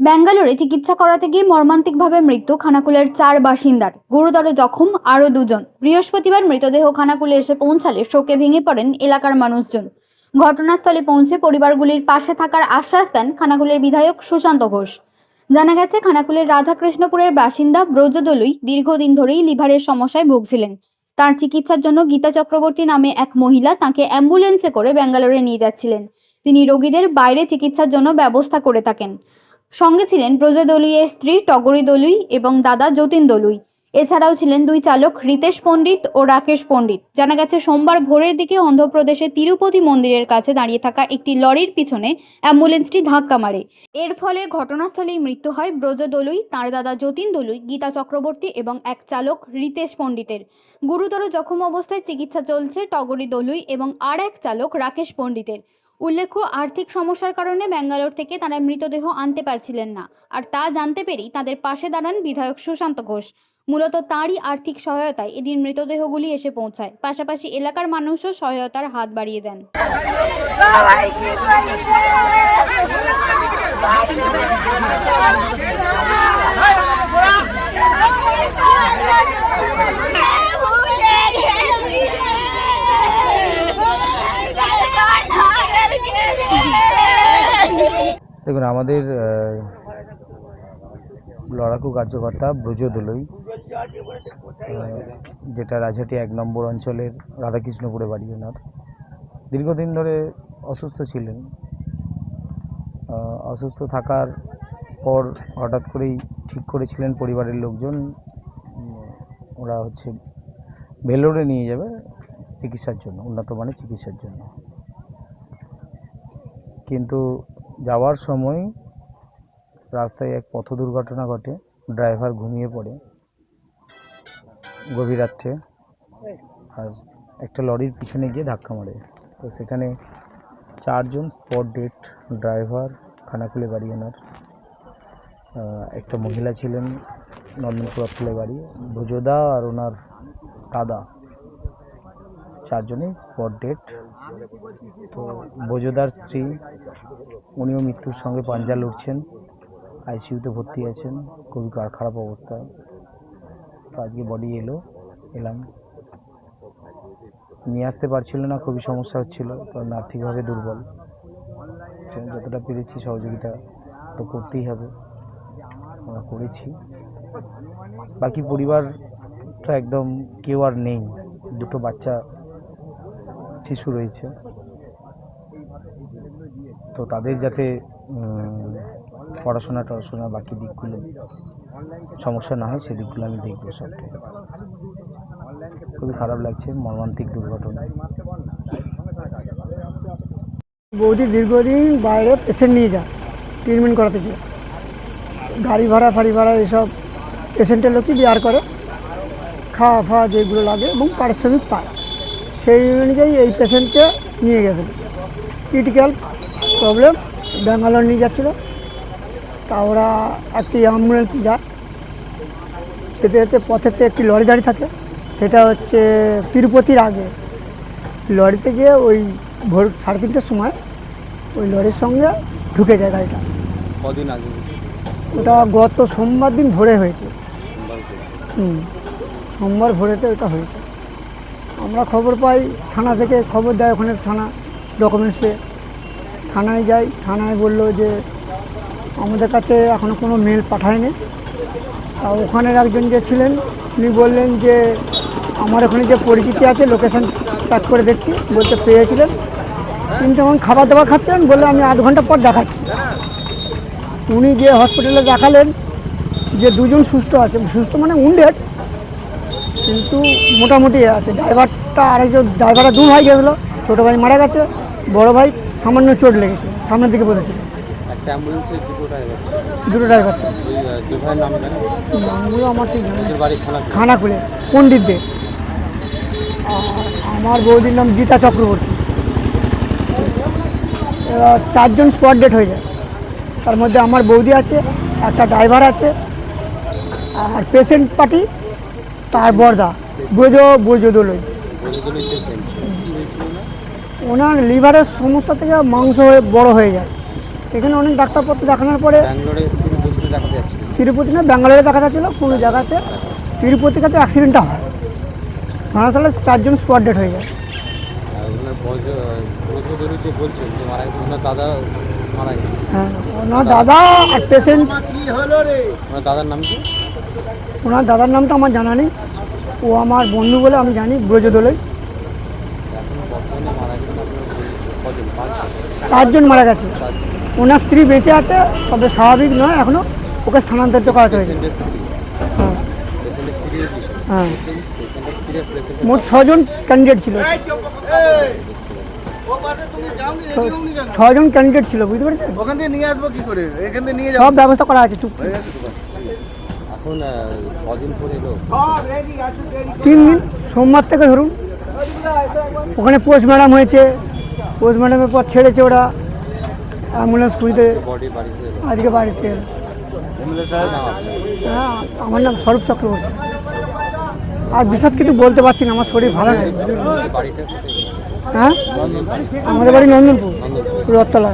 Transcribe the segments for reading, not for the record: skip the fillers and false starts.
ব্যাঙ্গালোরে চিকিৎসা করাতে গিয়ে মর্মান্তিকভাবে মৃত্যু খানাকুলের 4 বাসিন্দার, গুরুতর জখম আরও 2 জন। বৃহস্পতিবার মৃতদেহ খানাকুলে এসে পৌঁছালে শোকে ভেঙে পড়েন এলাকার মানুষজন। ঘটনাস্থলে পৌঁছে পরিবারগুলির পাশে থাকার আশ্বাস দেন খানাকুলের বিধায়ক সুশান্ত ঘোষ। জানা গেছে, খানাকুলের রাধাকৃষ্ণপুরের বাসিন্দা ব্রজ দলুই দীর্ঘদিন ধরেই লিভারের সমস্যায় ভুগছিলেন। তার চিকিৎসার জন্য গীতা চক্রবর্তী নামে এক মহিলা তাকে অ্যাম্বুলেন্সে করে ব্যাঙ্গালোরে নিয়ে যাচ্ছিলেন। তিনি রোগীদের বাইরে চিকিৎসার জন্য ব্যবস্থা করে থাকেন। সঙ্গে ছিলেন ব্রজ দলুইয়ের স্ত্রী টগরী দলুই এবং দাদা যতীন দলুই। এছাড়াও ছিলেন 2 চালক রিতেশ পণ্ডিত ও রাকেশ পণ্ডিত। জানা গেছে, সোমবার ভোরের দিকে অন্ধ্রপ্রদেশের তিরুপতি মন্দিরের কাছে দাঁড়িয়ে থাকা একটি লরির পিছনে অ্যাম্বুলেন্সটি ধাক্কা মারে। এর ফলে ঘটনাস্থলেই মৃত্যু হয় ব্রজ দলুই, তাঁর দাদা যতীন দলুই, গীতা চক্রবর্তী এবং এক চালক রিতেশ পণ্ডিতের। গুরুতর জখম অবস্থায় চিকিৎসা চলছে টগরী দলুই এবং আর এক চালক রাকেশ পণ্ডিতের। উল্লেখ্য, আর্থিক সমস্যার কারণে ব্যাঙ্গালোর থেকে তারা মৃতদেহ আনতে পারছিলেন না, আর তা জানতে পেরেই তাদের পাশে দাঁড়ান বিধায়ক সুশান্ত ঘোষ। মূলত তাঁরই আর্থিক সহায়তায় এদিন মৃতদেহগুলি এসে পৌঁছায়। পাশাপাশি এলাকার মানুষও সহায়তার হাত বাড়িয়ে দেন। দেখুন, আমাদের লড়াকু কার্যকর্তা ব্রজ দলুই, যেটা রাজহাটি 1 নম্বর অঞ্চলের রাধাকৃষ্ণপুরে বাড়ি, ওনার দীর্ঘদিন ধরে অসুস্থ ছিলেন। অসুস্থ থাকার পর হঠাৎ করেই ঠিক করেছিলেন পরিবারের লোকজন, ওরা ভেলোরে নিয়ে যাবে চিকিৎসার জন্য, উন্নত মানের চিকিৎসার জন্য। কিন্তু যাওয়ার সময় রাস্তায় এক পথ দুর্ঘটনা ঘটে। ড্রাইভার ঘুমিয়ে পড়ে গভীর রাত্রে, আর একটা লরির পিছনে গিয়ে ধাক্কা মারে। তো সেখানে 4 জন স্পট ডেড। ড্রাইভার খানাকুলে বাড়ি ওনার, একটা মহিলা ছিলেন নন্দনপুরে বাড়ি, ভোজদা আর ওনার দাদা, 4 জনই স্পট ডেড। তো ভোজদার স্ত্রী, উনিও মৃত্যুর সঙ্গে পাঞ্জা লড়ছেন, আইসিইউতে ভর্তি আছেন, খুবই খারাপ অবস্থায়। তো আজকে বডি এলাম, নিয়ে আসতে পারছিল না, খুবই সমস্যা হচ্ছিল, কারণ আর্থিকভাবে দুর্বল। যতটা পেরেছি সহযোগিতা তো করতেই হবে, আমরা করেছি। বাকি পরিবারটা একদম কেউ আর নেই, 2 বাচ্চা শিশু রয়েছে। তো তাদের যাতে পড়াশোনা বাকি দিকগুলো সমস্যা না হয়, সেদিকগুলো আমি দেখবো সবটাই। খুবই খারাপ লাগছে, মর্মান্তিক দুর্ঘটনা। বৌদি দীর্ঘদিন বাইরে পেশেন্ট নিয়ে যায়, ট্রিটমেন্ট করাতে গিয়ে গাড়ি ভাড়া ফাড়ি ভাড়া এসব পেশেন্টের লোকই বিয়ার করে, খাওয়া ফাওয়া যেগুলো লাগে এবং পারিশ্রমিক পায়। সেই অনুযায়ী এই পেশেন্টকে নিয়ে গেছিল, ক্রিটিক্যাল প্রবলেম, ব্যাঙ্গালোর নিয়ে যাচ্ছিলো। তা ওরা একটি অ্যাম্বুলেন্স যায়, যেতে যেতে পথেতে একটি লরি দাঁড়িয়ে থাকে, সেটা তিরুপতির আগে। লরিতে গিয়ে ওই ভোর 3:30টার সময় ওই লরির সঙ্গে ঢুকে যায় গাড়িটা। কদিন আগে? ওটা গত সোমবার দিন ভোরে হয়েছে। সোমবার ভোরেতে ওটা হয়েছে। আমরা খবর পাই, থানা থেকে খবর দেয়, ওখানে থানা ডকুমেন্টস পেয়ে থানায় যাই। থানায় বললো যে আমাদের কাছে এখনও কোনো মেল পাঠায়নি। তা ওখানের একজন যে ছিলেন, উনি বললেন যে আমার ওখানে যে পরিচিতি আছে, লোকেশান ট্র্যাক করে দেখছি, বলতে পেয়েছিলেন। কিন্তু এখন খাবার দাবার খাচ্ছেন, বললে আমি আধ ঘন্টা পর দেখাচ্ছি। উনি যে হসপিটালে দেখালেন যে 2 জন সুস্থ আছে, সুস্থ মানে উন্ডেড, কিন্তু মোটামুটি আছে। ড্রাইভারটা, আরেকজন ড্রাইভারটা 2 ভাই গেছিলো, ছোটো ভাই মারা গেছে, বড় ভাই সামান্য চোট লেগেছে, সামনের দিকে বলেছিল। একটা অ্যাম্বুলেন্সে 2 ড্রাইভার ছিল। নামগুলো আমার ঠিক খানাকুলে পণ্ডিতদের। আমার বৌদির নাম গীতা চক্রবর্তী। এরা 4 জন স্পট ডেট হয়ে যায়। তার মধ্যে আমার বৌদি আছে, একটা ড্রাইভার আছে, আর পেশেন্ট পার্টি তার বর্দা ব্রজ দলুই। ওনার লিভারের সমস্যা থেকে মাংস বড় হয়ে যায়। এখানে অনেক ডাক্তারপত্র দেখানোর পরে কোথায় দেখাতে যাচ্ছিল? তিরুপতি না ব্যাঙ্গালোরে দেখা যাচ্ছিল কোনো জায়গাতে। তিরুপতির কাছে অ্যাক্সিডেন্টটা হয়, ঘটনাস্থলে 4 জন স্পট ডেড হয়ে যায়। আর ওনার বজরদলু যে বলছেন যে মারা গেছে, ওনার দাদা মারা গেছে। হ্যাঁ, ওনার দাদা আর পেশেন্ট। ওনার দাদার নাম কি? ওনার দাদার নামটা আমার জানা নেই, ও আমার বন্ধু বলে আমি জানি, ব্রজদোলই। এখন বর্তমানে মারা গেছে কজন? 4 জন মারা গেছে। ওনার স্ত্রী বেঁচে আছে, তবে স্বাভাবিক নয় এখনও, ওকে স্থানান্তরিত করাতে হয়েছে। পেশেন্টের স্ত্রী, হ্যাঁ পেশেন্টের স্ত্রীর বিষয়, হ্যাঁ, পেশেন্টের স্ত্রীর পেশেন্টের মোট 6 জন ক্যান্ডিডেট ছিল। 6 জন ক্যান্ডিডেট ছিল, বুঝতে পেরেছেন? ওখান থেকে নিয়ে আসবো কি করে? এখান থেকে নিয়ে সব ব্যবস্থা করা আছে, চুপ। এখন কদিন পরে এলো? 3 দিন, সোমবার থেকে ধরুন। ওখানে পোস্টম্যাডাম হয়েছে, পোস্টম্যাডামের পর ছেড়েছে ওরা অ্যাম্বুলেন্স খুঁজতে, বডি বাড়িতে এলো? আজকে বাড়িতে এলো। এমএলএ সাহেব নাম আপনার? হ্যাঁ, আমার নাম স্বরূপ চক্রবর্তী। আর বিশদ কিছু বলতে পারছি না, আমার শরীর ভালো নেই। বাড়িটা কোথায়? হ্যাঁ, আমাদের বাড়ি নন্দনপুর, রথতলা।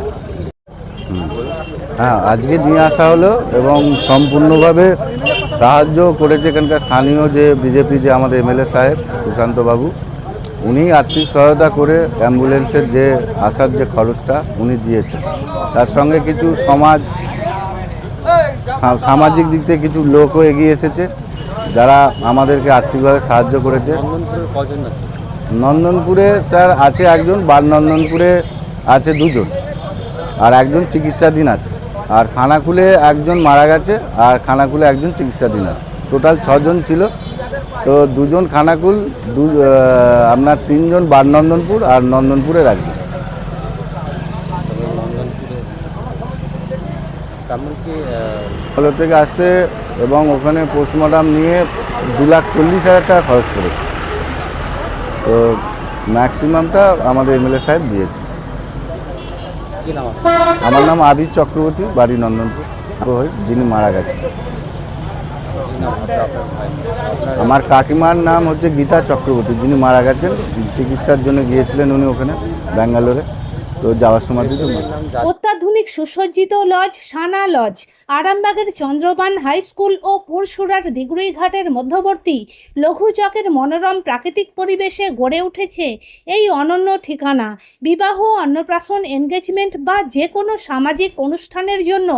হ্যাঁ, আজকে নিয়ে আসা হলো এবং সম্পূর্ণভাবে সাহায্য করেছে এখানকার স্থানীয় যে বিজেপি যে আমাদের এমএলএ সাহেব সুশান্তবাবু, উনি আর্থিক সহায়তা করে অ্যাম্বুলেন্সের যে আসার যে খরচটা উনি দিয়েছেন। তার সঙ্গে কিছু সামাজিক দিক থেকে কিছু লোকও এগিয়ে এসেছে যারা আমাদেরকে আর্থিকভাবে সাহায্য করেছে। নন্দনপুরের কজন আছে? নন্দনপুরে স্যার আছে একজন, নন্দনপুরে আছে 2 জন, আর একজন চিকিৎসাধীন আছে। আর খানাকুলে একজন মারা গেছে, আর খানাকুলে একজন চিকিৎসাধীন আছে। টোটাল 6 জন ছিল। তো 2 জন খানাকুল, আপনার 3 জন নন্দনপুর, আর নন্দনপুরের একজন। তবে নন্দনপুরে তেমন কি হলো থেকে আসতে এবং ওখানে পোস্টমর্টম নিয়ে 2,40,000 টাকা খরচ করেছে। তো ম্যাক্সিমামটা আমাদের এমএলএ সাহেব দিয়েছে। কি নাম আপনার? আমার নাম আবির চক্রবর্তী, বাড়ি নন্দনপুর, যিনি মারা গেছেন। কি নাম আপনার ভাই? আপনার আমার কাকিমার নাম হচ্ছে গীতা চক্রবর্তী, যিনি মারা গেছেন। চিকিৎসার জন্য গিয়েছিলেন উনি ওখানে ব্যাঙ্গালোরে, তো যাওয়ার সময় থেকে নাম অত্যাধুনিক সুসজ্জিত লজ সানা লজ আরামবাগের চন্দ্রবান হাই স্কুল ও পুরসুরার দিগুড়িঘাটের মধ্যবর্তী লঘু চকের মনোরম প্রাকৃতিক পরিবেশে গড়ে উঠেছে এই অনন্য ঠিকানা। বিবাহ, অন্নপ্রাশন, এনগেজমেন্ট বা যে কোনো সামাজিক অনুষ্ঠানের জন্য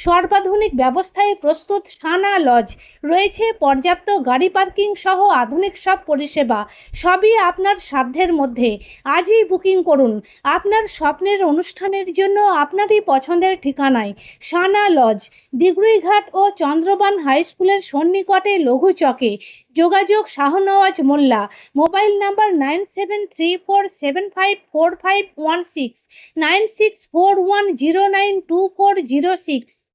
সর্বাধুনিক ব্যবস্থায় প্রস্তুত সানা লজ। রয়েছে পর্যাপ্ত গাড়ি পার্কিং সহ আধুনিক সব পরিষেবা, সবই আপনার সাধ্যের মধ্যে। আজই বুকিং করুন আপনার স্বপ্নের অনুষ্ঠানের জন্য আপনারই পছন্দের ঠিকানায়। সানা লজ, দিগুড়িঘাট ও চন্দ্রবান হাই স্কুলের সন্নিকটে লঘু চকে। যোগাযোগ শাহনওয়াজ মোল্লা। Mobile number 9734754516, 9641092406।